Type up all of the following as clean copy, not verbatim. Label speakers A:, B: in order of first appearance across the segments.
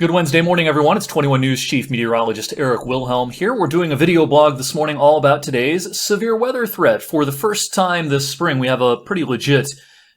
A: Good Wednesday morning, everyone. It's 21 News Chief Meteorologist Eric Wilhelm here. We're doing a video blog this morning all about today's severe weather threat. For the first time this spring, we have a pretty legit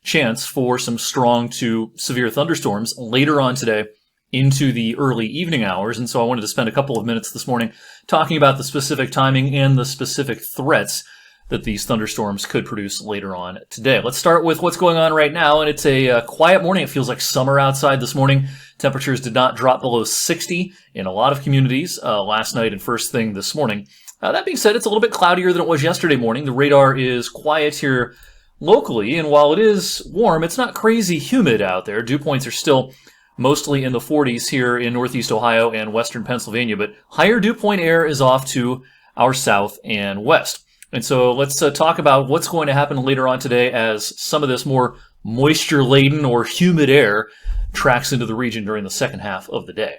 A: chance for some strong to severe thunderstorms later on today into the early evening hours. And so I wanted to spend a couple of minutes this morning talking about the specific timing and the specific threats that these thunderstorms could produce later on today. Let's start with what's going on right now, and it's a quiet morning. It feels like summer outside this morning. Temperatures did not drop below 60 in a lot of communities last night and first thing this morning. That being said, it's a little bit cloudier than it was yesterday morning. The radar is quiet here locally, and while it is warm, it's not crazy humid out there. Dew points are still mostly in the 40s here in northeast Ohio and western Pennsylvania, but higher dew point air is off to our south and west. And so let's talk about what's going to happen later on today as some of this more moisture-laden or humid air tracks into the region during the second half of the day.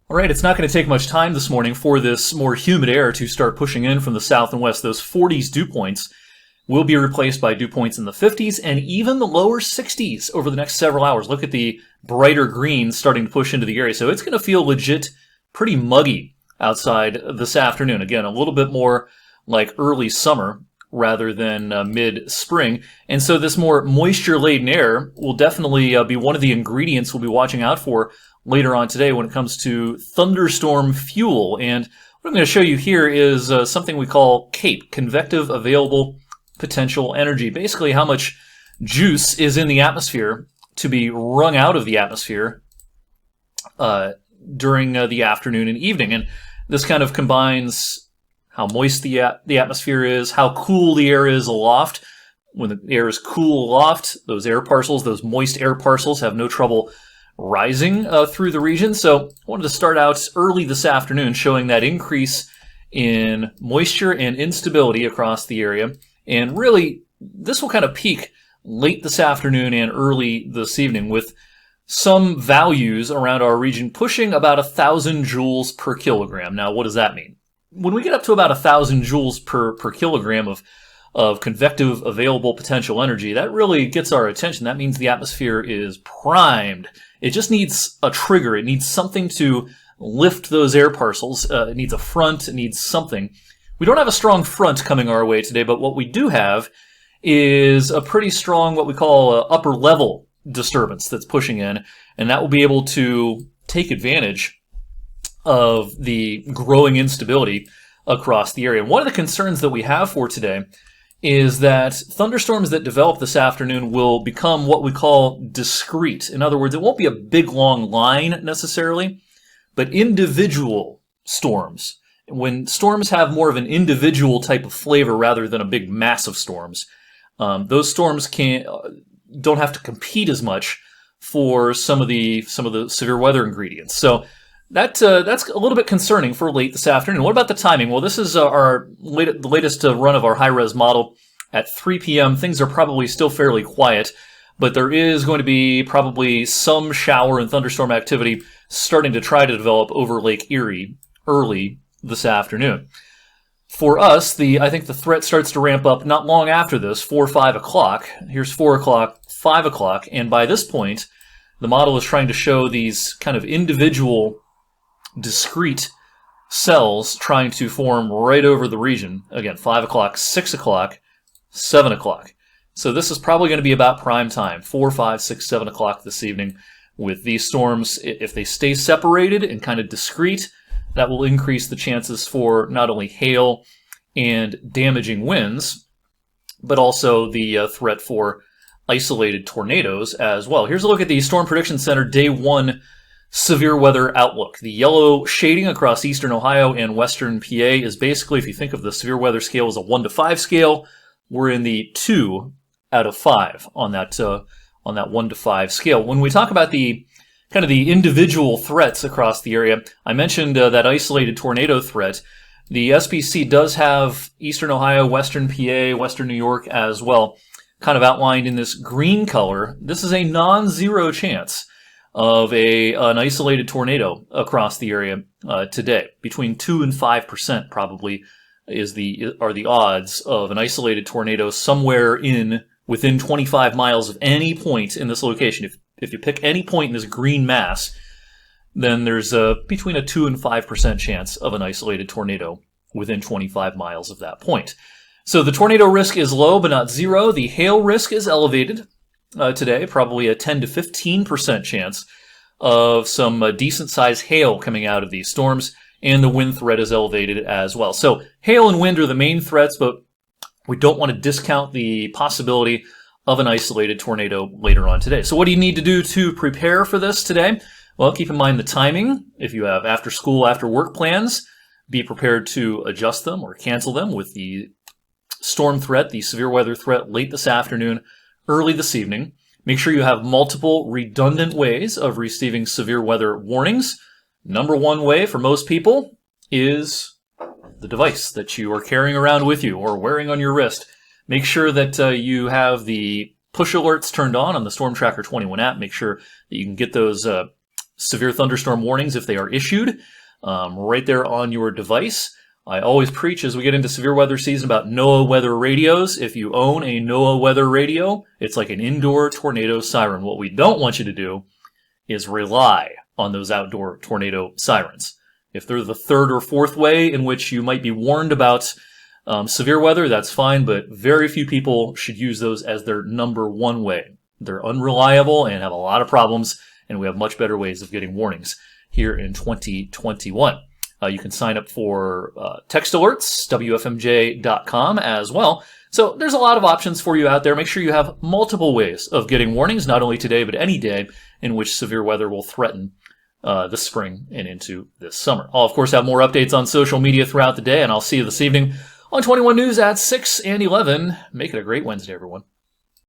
A: All right, it's not going to take much time this morning for this more humid air to start pushing in from the south and west. Those 40s dew points will be replaced by dew points in the 50s and even the lower 60s over the next several hours. Look at the brighter greens starting to push into the area. So it's going to feel legit pretty muggy outside this afternoon. Again, a little bit more like early summer rather than mid-spring. And so this more moisture-laden air will definitely be one of the ingredients we'll be watching out for later on today when it comes to thunderstorm fuel. And what I'm going to show you here is something we call CAPE, Convective Available Potential Energy. Basically how much juice is in the atmosphere to be wrung out of the atmosphere during the afternoon and evening. And this kind of combines how moist the atmosphere is, how cool the air is aloft. When the air is cool aloft, those air parcels, those moist air parcels have no trouble rising through the region. So I wanted to start out early this afternoon showing that increase in moisture and instability across the area. And really, this will kind of peak late this afternoon and early this evening with some values around our region pushing about 1,000 joules per kilogram. Now, what does that mean? When we get up to about 1,000 joules per kilogram of convective available potential energy, that really gets our attention. That means the atmosphere is primed. It just needs a trigger. It needs something to lift those air parcels. It needs a front. It needs something. We don't have a strong front coming our way today, but what we do have is a pretty strong, what we call upper level disturbance that's pushing in, and that will be able to take advantage of the growing instability across the area. One of the concerns that we have for today is that thunderstorms that develop this afternoon will become what we call discrete. In other words, it won't be a big long line necessarily, but individual storms. When storms have more of an individual type of flavor rather than a big mass of storms, those storms don't have to compete as much for some of the severe weather ingredients. So that's a little bit concerning for late this afternoon. What about the timing? Well, this is the latest run of our high-res model at 3 p.m. Things are probably still fairly quiet, but there is going to be probably some shower and thunderstorm activity starting to try to develop over Lake Erie early this afternoon. For us, I think the threat starts to ramp up not long after this, 4 or 5 o'clock. Here's 4 o'clock, 5 o'clock, and by this point, the model is trying to show these kind of individual discrete cells trying to form right over the region. Again, 5 o'clock, 6 o'clock, 7 o'clock. So this is probably going to be about prime time, 4, 5, 6, 7 o'clock this evening with these storms. If they stay separated and kind of discrete, that will increase the chances for not only hail and damaging winds, but also the threat for isolated tornadoes as well. Here's a look at the Storm Prediction Center Day 1 severe weather outlook. The yellow shading across eastern Ohio and western PA is basically, if you think of the severe weather scale as a 1 to 5 scale, we're in the 2 out of 5 on that 1 to 5 scale. When we talk about the kind of the individual threats across the area, I mentioned that isolated tornado threat. The SPC does have eastern Ohio, western PA, western New York as well, kind of outlined in this green color. This is a non-zero chance of an isolated tornado across the area today. Between 2 and 5% probably are the odds of an isolated tornado somewhere within 25 miles of any point in this location. If you pick any point in this green mass, then there's between a 2 and 5% chance of an isolated tornado within 25 miles of that point. So the tornado risk is low, but not zero. The hail risk is elevated today, probably a 10 to 15% chance of some decent-sized hail coming out of these storms, and the wind threat is elevated as well. So hail and wind are the main threats, but we don't want to discount the possibility of an isolated tornado later on today. So what do you need to do to prepare for this today? Well, keep in mind the timing. If you have after school, after work plans, be prepared to adjust them or cancel them with the storm threat, the severe weather threat late this afternoon, early this evening. Make sure you have multiple redundant ways of receiving severe weather warnings. Number one way for most people is the device that you are carrying around with you or wearing on your wrist. Make sure that you have the push alerts turned on the Storm Tracker 21 app. Make sure that you can get those severe thunderstorm warnings if they are issued right there on your device. I always preach as we get into severe weather season about NOAA weather radios. If you own a NOAA weather radio, it's like an indoor tornado siren. What we don't want you to do is rely on those outdoor tornado sirens. If they're the third or fourth way in which you might be warned about severe weather, that's fine, but very few people should use those as their number one way. They're unreliable and have a lot of problems, and we have much better ways of getting warnings here in 2021. You can sign up for text alerts, WFMJ.com as well. So there's a lot of options for you out there. Make sure you have multiple ways of getting warnings, not only today, but any day in which severe weather will threaten this spring and into this summer. I'll, of course, have more updates on social media throughout the day, and I'll see you this evening on 21 News at 6 and 11. Make it a great Wednesday, everyone.